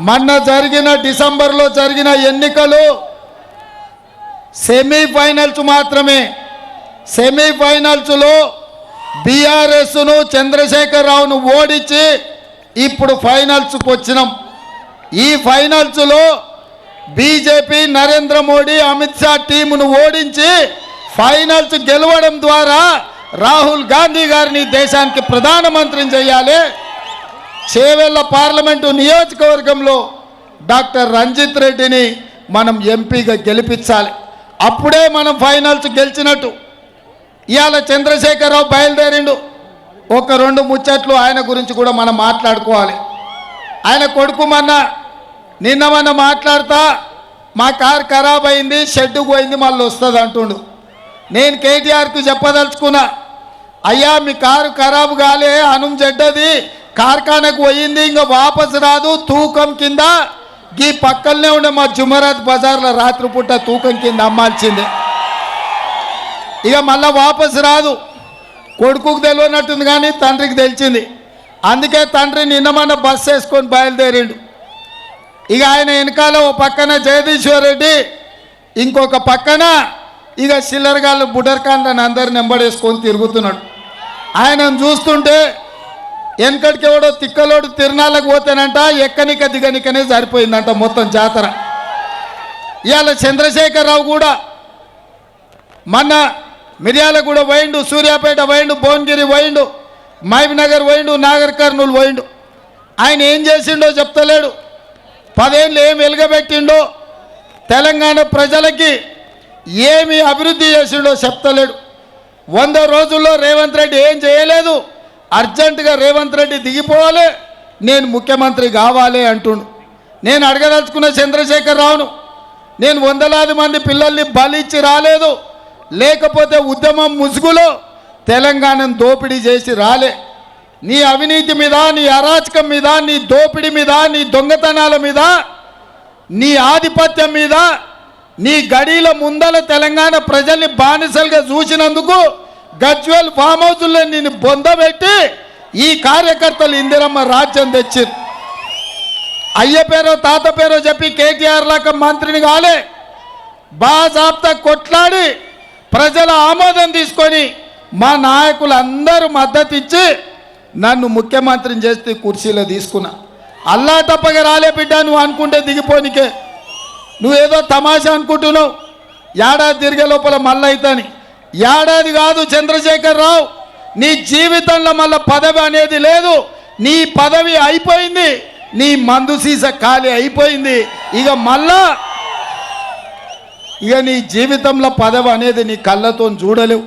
మొన్న జరిగిన డిసెంబర్లో జరిగిన ఎన్నికలు సెమీఫైనల్స్ మాత్రమే. సెమీఫైనల్స్లో బీఆర్ఎస్ను చంద్రశేఖరరావును ఓడించి ఇప్పుడు ఫైనల్స్కి వచ్చినాం. ఈ ఫైనల్స్లో బీజేపీ నరేంద్ర మోడీ అమిత్ షా టీమును ఓడించి ఫైనల్స్ గెలవడం ద్వారా రాహుల్ గాంధీ గారిని దేశానికి ప్రధానమంత్రిని చేయాలి. చేవెళ్ళ పార్లమెంటు నియోజకవర్గంలో డాక్టర్ రంజిత్ రెడ్డిని మనం ఎంపీగా గెలిపించాలి. అప్పుడే మనం ఫైనల్స్ గెలిచినట్టు. ఇవాళ చంద్రశేఖరరావు బయలుదేరిండు. ఒక రెండు ముచ్చట్లు ఆయన గురించి కూడా మనం మాట్లాడుకోవాలి. ఆయన కొడుకు నిన్న మాట్లాడుతా మా కారు ఖరాబ్ అయింది, షెడ్డుకు పోయింది, మళ్ళీ వస్తుంది అంటుండు. నేను కేటీఆర్కి చెప్పదలుచుకున్నా, అయ్యా మీ కారు ఖరాబు కాలే, అనుం చెడ్డది, కార్ఖానకు పోయింది, ఇంకా వాపసు రాదు, తూకం కింద ఈ పక్కనే ఉండే మా జుమరాత్ బజార్లో రాత్రిపూట తూకం కింద అమ్మాల్సిందే, ఇక మళ్ళీ వాపసు రాదు. కొడుకుకు తెలియనట్టుంది కానీ తండ్రికి తెలిసింది. అందుకే తండ్రి నిన్న బస్సు వేసుకొని బయలుదేరిండు. ఇక ఆయన వెనకాల ఓ పక్కన జగదీశ్వర్ రెడ్డి, ఇంకొక పక్కన ఇక చిల్లరగాళ్ళు బుడర్కాండ్లని అందరిని వెంబడేసుకొని తిరుగుతున్నాడు. ఆయనను చూస్తుంటే వెనకడికి ఎవడో తిక్కలోడు తిరునాళ్ళకు పోతేనంట ఎక్కనిక దిగనికనే సరిపోయిందంట మొత్తం జాతర. ఇవాళ చంద్రశేఖరరావు కూడా మొన్న మిర్యాలగూడ పోయిండు, సూర్యాపేట పోయిండు, భువనగిరి పోయిండు, మహబూబ్నగర్ పోయిండు, నాగర్ కర్నూలు పోయిండు. ఆయన ఏం చేసిండో చెప్తలేడు. 10 ఏళ్ళు ఏం వెలుగబెట్టిండో, తెలంగాణ ప్రజలకి ఏమి అభివృద్ధి చేసిండో చెప్తలేడు. 100 రోజుల్లో రేవంత్ రెడ్డి ఏం చేయలేదు. అర్జెంటుగా రేవంత్ రెడ్డి దిగిపోవాలి, నేను ముఖ్యమంత్రి కావాలి అంటుండు. నేను అడగదలుచుకున్న చంద్రశేఖరరావును, నేను వందలాది మంది పిల్లల్ని బలిచ్చి రాలేదు, లేకపోతే ఉద్యమం ముసుగులో తెలంగాణను దోపిడీ చేసి రాలే. నీ అవినీతి మీద, నీ అరాచకం మీద, నీ దోపిడీ మీద, నీ దొంగతనాల మీద, నీ ఆధిపత్యం మీద, నీ గడీల ముందల తెలంగాణ ప్రజల్ని బానిసలుగా చూసినందుకు గజ్వేల్ ఫామ్ హౌస్లో నేను బొందబెట్టి ఈ కార్యకర్తలు ఇందిరమ్మ రాజ్యం తెచ్చారు. అయ్య పేరో తాత పేరో చెప్పి కేటీఆర్ లాగా మంత్రిని కాలే, బాజాబ్తా కొట్లాడి ప్రజల ఆమోదం తీసుకొని మా నాయకులు అందరూ మద్దతు ఇచ్చి నన్ను ముఖ్యమంత్రిని చేస్తే కుర్చీలో తీసుకున్నా. అల్లా తప్పగా రాలే బిడ్డ, నువ్వు అనుకుంటే దిగిపోనికే. నువ్వేదో తమాషా అనుకుంటున్నావు, ఏడాది తిరిగే లోపల మళ్ళీ అవుతాని. ఏడాది కాదు చంద్రశేఖరరావు, నీ జీవితంలో మళ్ళీ పదవి అనేది లేదు. నీ పదవి అయిపోయింది, నీ మందు సీస ఖాళీ అయిపోయింది. ఇక నీ జీవితంలో పదవి అనేది నీ కళ్ళతో చూడలేవు.